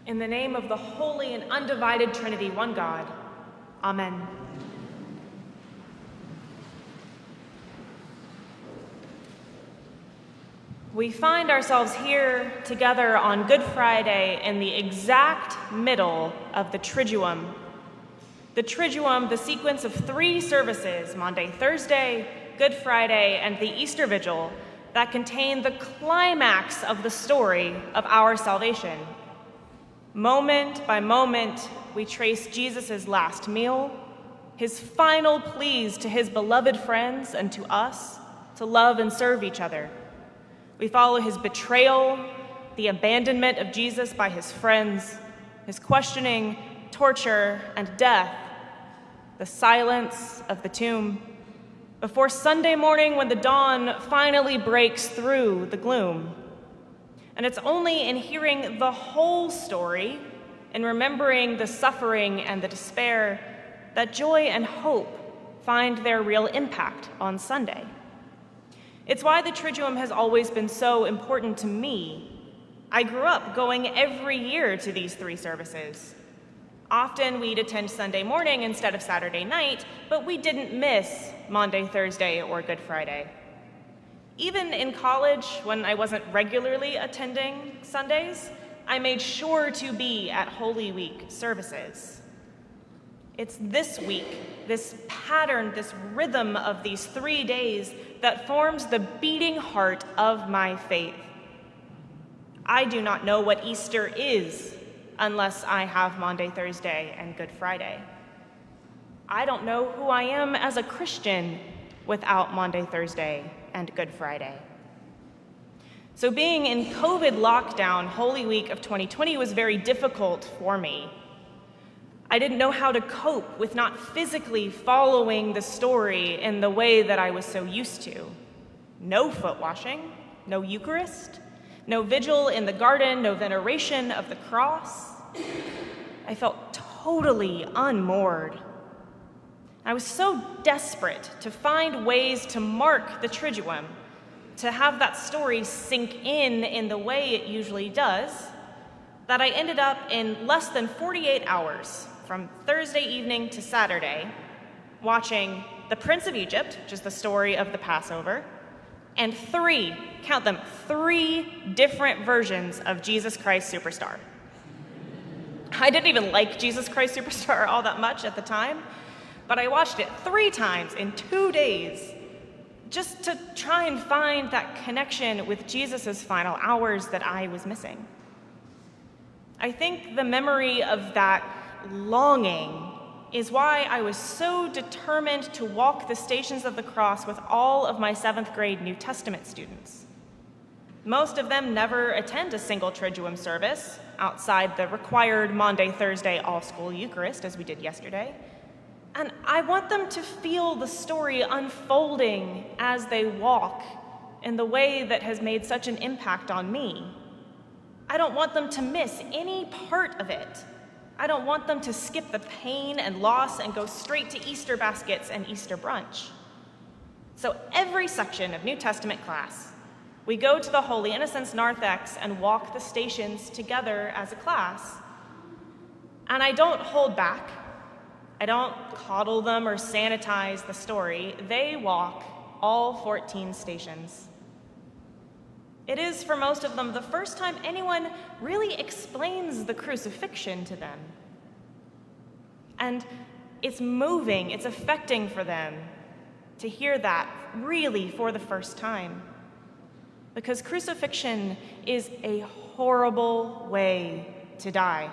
In the name of the holy and undivided Trinity, one God. Amen. We find ourselves here together on Good Friday in the exact middle of the Triduum. The Triduum, the sequence of 3 services, Maundy, Thursday, Good Friday, and the Easter Vigil, that contain the climax of the story of our salvation. Moment by moment, we trace Jesus' last meal, his final pleas to his beloved friends and to us to love and serve each other. We follow his betrayal, the abandonment of Jesus by his friends, his questioning, torture, and death, the silence of the tomb, before Sunday morning when the dawn finally breaks through the gloom. And it's only in hearing the whole story and remembering the suffering and the despair that joy and hope find their real impact on Sunday. It's why the Triduum has always been so important to me. I grew up going every year to these 3 services. Often we'd attend Sunday morning instead of Saturday night, but we didn't miss Maundy, Thursday, or Good Friday. Even in college, when I wasn't regularly attending Sundays, I made sure to be at Holy Week services. It's this week, this pattern, this rhythm of these 3 days that forms the beating heart of my faith. I do not know what Easter is unless I have Maundy, Thursday, and Good Friday. I don't know who I am as a Christian without Maundy, Thursday, and Good Friday. So being in COVID lockdown, Holy Week of 2020 was very difficult for me. I didn't know how to cope with not physically following the story in the way that I was so used to. No foot washing, no Eucharist, no vigil in the garden, no veneration of the cross. I felt totally unmoored. I was so desperate to find ways to mark the Triduum, to have that story sink in the way it usually does, that I ended up in less than 48 hours, from Thursday evening to Saturday, watching The Prince of Egypt, which is the story of the Passover, and 3, count them, 3 different versions of Jesus Christ Superstar. I didn't even like Jesus Christ Superstar all that much at the time, but I watched it 3 times in 2 days just to try and find that connection with Jesus' final hours that I was missing. I think the memory of that longing is why I was so determined to walk the Stations of the Cross with all of my 7th grade New Testament students. Most of them never attend a single Triduum service outside the required Maundy, Thursday all-school Eucharist, as we did yesterday. And I want them to feel the story unfolding as they walk in the way that has made such an impact on me. I don't want them to miss any part of it. I don't want them to skip the pain and loss and go straight to Easter baskets and Easter brunch. So every section of New Testament class, we go to the Holy Innocents Narthex and walk the stations together as a class. And I don't hold back. I don't coddle them or sanitize the story. They walk all 14 stations. It is, for most of them, the first time anyone really explains the crucifixion to them. And it's moving, it's affecting for them to hear that really for the first time. Because crucifixion is a horrible way to die.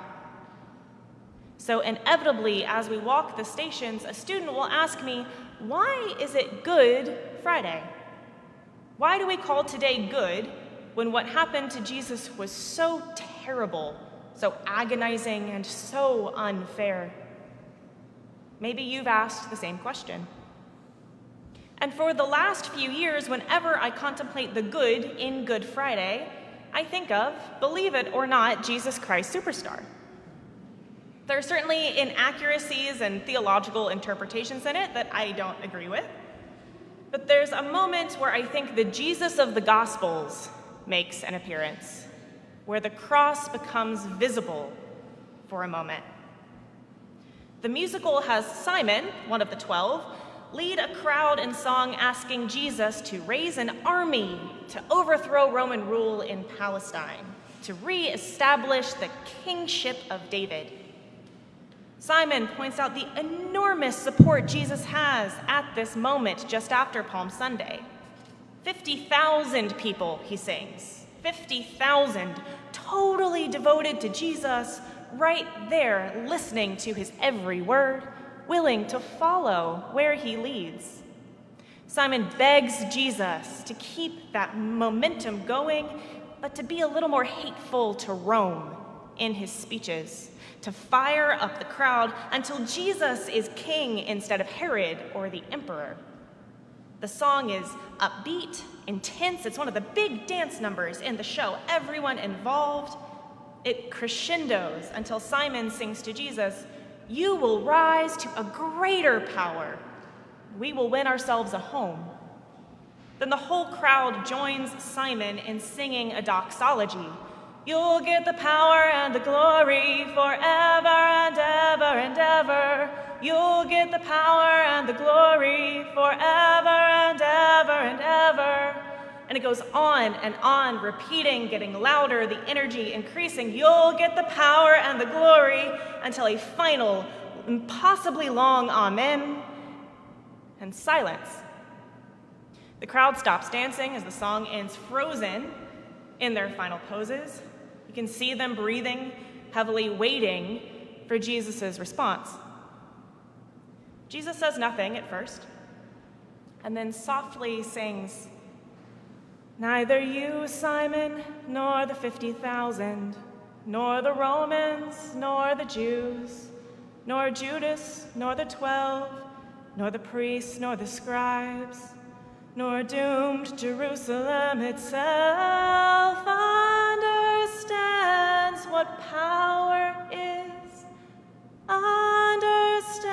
So inevitably, as we walk the stations, a student will ask me, why is it Good Friday? Why do we call today good when what happened to Jesus was so terrible, so agonizing, and so unfair? Maybe you've asked the same question. And for the last few years, whenever I contemplate the good in Good Friday, I think of, believe it or not, Jesus Christ Superstar. There are certainly inaccuracies and theological interpretations in it that I don't agree with. But there's a moment where I think the Jesus of the Gospels makes an appearance, where the cross becomes visible for a moment. The musical has Simon, one of the 12, lead a crowd in song asking Jesus to raise an army to overthrow Roman rule in Palestine, to re-establish the kingship of David. Simon points out the enormous support Jesus has at this moment just after Palm Sunday. 50,000 people, he sings. 50,000 totally devoted to Jesus, right there listening to his every word, willing to follow where he leads. Simon begs Jesus to keep that momentum going, but to be a little more hateful to Rome in his speeches, to fire up the crowd until Jesus is king instead of Herod or the emperor. The song is upbeat, intense. It's one of the big dance numbers in the show. Everyone involved. It crescendos until Simon sings to Jesus, "You will rise to a greater power. We will win ourselves a home." Then the whole crowd joins Simon in singing a doxology. "You'll get the power and the glory forever and ever and ever. You'll get the power and the glory forever and ever and ever." And it goes on, repeating, getting louder, the energy increasing. "You'll get the power and the glory," until a final, impossibly long amen, and silence. The crowd stops dancing as the song ends, frozen in their final poses. You can see them breathing heavily, waiting for Jesus' response. Jesus says nothing at first, and then softly sings, "Neither you, Simon, nor the 50,000, nor the Romans, nor the Jews, nor Judas, nor the 12, nor the priests, nor the scribes, nor doomed Jerusalem itself understands what power is, understands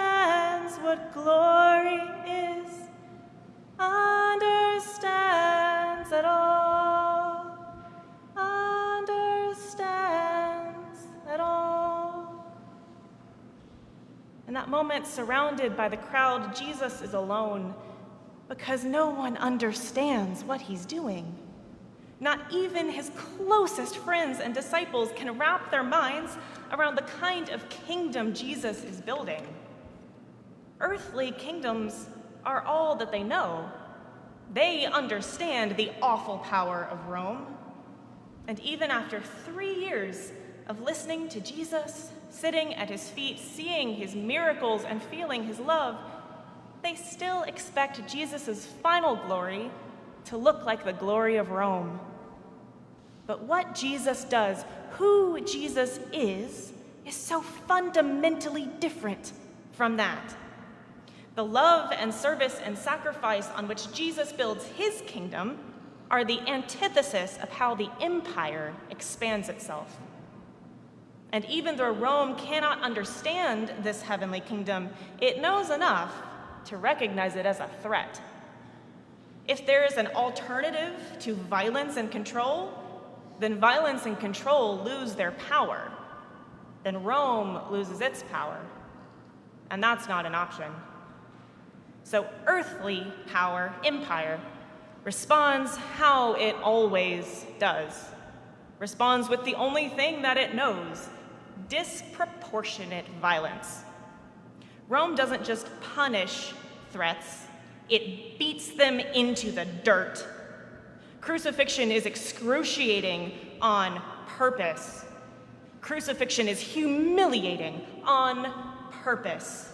what glory is, understands it all, understands it all." In that moment, surrounded by the crowd, Jesus is alone because no one understands what he's doing. Not even his closest friends and disciples can wrap their minds around the kind of kingdom Jesus is building. Earthly kingdoms are all that they know. They understand the awful power of Rome. And even after 3 years of listening to Jesus, sitting at his feet, seeing his miracles and feeling his love, they still expect Jesus' final glory to look like the glory of Rome. But what Jesus does, who Jesus is so fundamentally different from that. The love and service and sacrifice on which Jesus builds his kingdom are the antithesis of how the empire expands itself. And even though Rome cannot understand this heavenly kingdom, it knows enough to recognize it as a threat. If there is an alternative to violence and control, then violence and control lose their power. Then Rome loses its power. And that's not an option. So earthly power, empire, responds how it always does. Responds with the only thing that it knows: disproportionate violence. Rome doesn't just punish threats, it beats them into the dirt. Crucifixion is excruciating on purpose. Crucifixion is humiliating on purpose.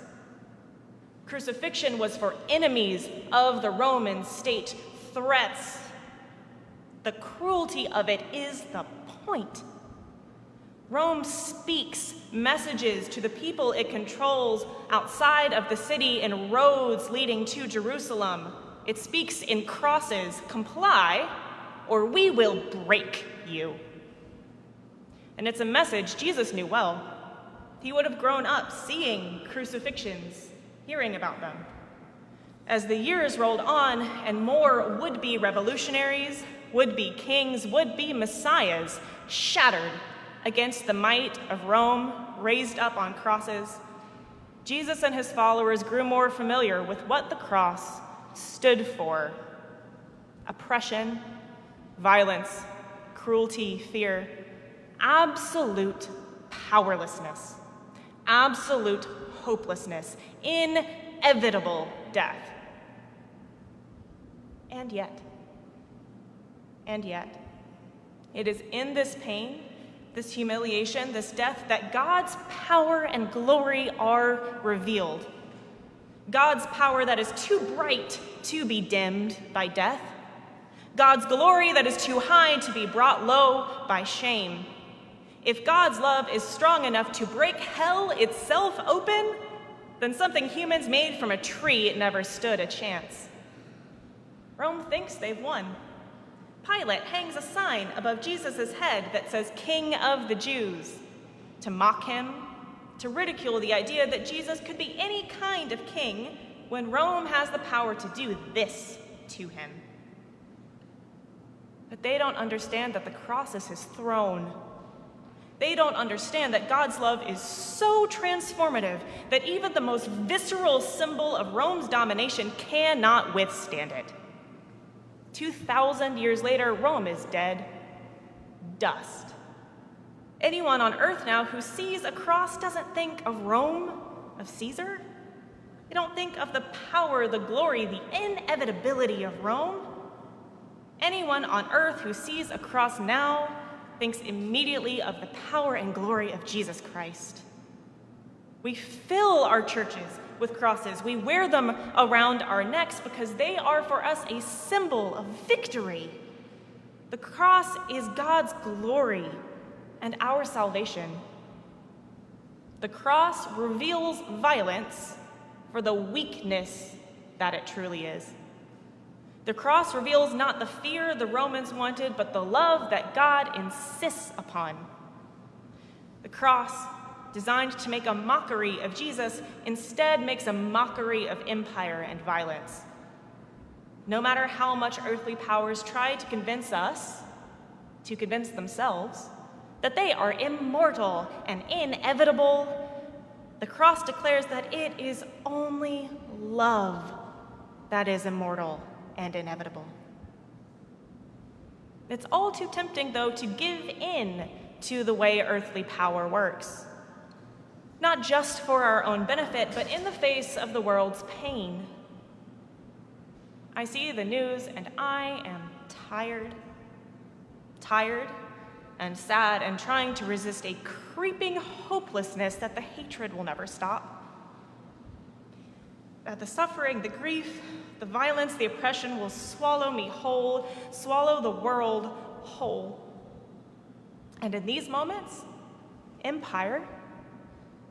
Crucifixion was for enemies of the Roman state, threats. The cruelty of it is the point. Rome speaks messages to the people it controls outside of the city in roads leading to Jerusalem. It speaks in crosses: comply, or we will break you. And it's a message Jesus knew well. He would have grown up seeing crucifixions, hearing about them. As the years rolled on and more would-be revolutionaries, would-be kings, would-be messiahs shattered against the might of Rome raised up on crosses, Jesus and his followers grew more familiar with what the cross stood for: oppression, violence, cruelty, fear, absolute powerlessness, absolute hopelessness, inevitable death. And yet, it is in this pain, this humiliation, this death, that God's power and glory are revealed. God's power that is too bright to be dimmed by death. God's glory that is too high to be brought low by shame. If God's love is strong enough to break hell itself open, then something humans made from a tree never stood a chance. Rome thinks they've won. Pilate hangs a sign above Jesus' head that says King of the Jews, to mock him, to ridicule the idea that Jesus could be any kind of king when Rome has the power to do this to him. But they don't understand that the cross is his throne. They don't understand that God's love is so transformative that even the most visceral symbol of Rome's domination cannot withstand it. 2,000 years later, Rome is dead. Dust. Anyone on earth now who sees a cross doesn't think of Rome, of Caesar. They don't think of the power, the glory, the inevitability of Rome. Anyone on earth who sees a cross now thinks immediately of the power and glory of Jesus Christ. We fill our churches with crosses. We wear them around our necks because they are for us a symbol of victory. The cross is God's glory and our salvation. The cross reveals violence for the weakness that it truly is. The cross reveals not the fear the Romans wanted, but the love that God insists upon. The cross, designed to make a mockery of Jesus, instead makes a mockery of empire and violence. No matter how much earthly powers try to convince us, to convince themselves, that they are immortal and inevitable, the cross declares that it is only love that is immortal and inevitable. It's all too tempting, though, to give in to the way earthly power works. Not just for our own benefit, but in the face of the world's pain. I see the news and I am tired and sad and trying to resist a creeping hopelessness that the hatred will never stop. That the suffering, the grief, the violence, the oppression will swallow me whole, swallow the world whole. And in these moments, empire,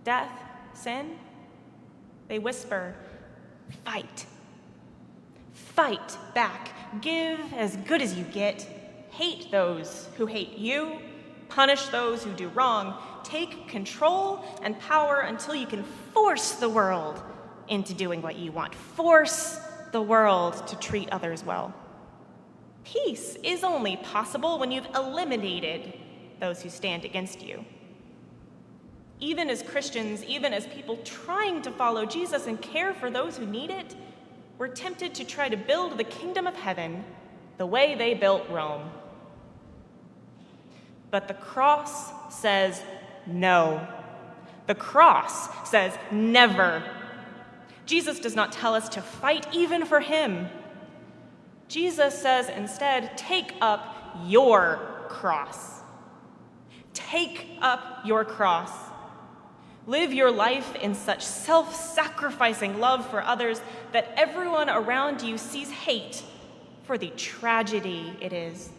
death, sin, they whisper, fight. Fight back. Give as good as you get. Hate those who hate you. Punish those who do wrong. Take control and power until you can force the world into doing what you want. Force the world to treat others well. Peace is only possible when you've eliminated those who stand against you. Even as Christians, even as people trying to follow Jesus and care for those who need it, we're tempted to try to build the kingdom of heaven the way they built Rome. But the cross says no. The cross says never. Jesus does not tell us to fight even for him. Jesus says instead, take up your cross. Take up your cross. Live your life in such self-sacrificing love for others that everyone around you sees hate for the tragedy it is.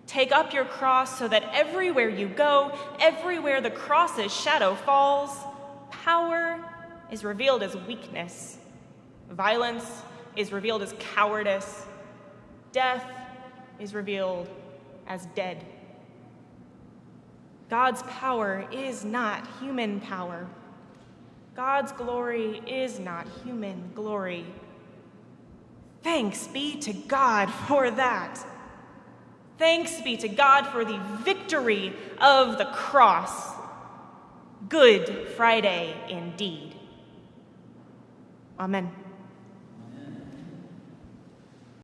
Take up your cross so that everywhere you go, everywhere the cross's shadow falls, power is revealed as weakness. Violence is revealed as cowardice. Death is revealed as dead. God's power is not human power. God's glory is not human glory. Thanks be to God for that. Thanks be to God for the victory of the cross. Good Friday indeed. Amen.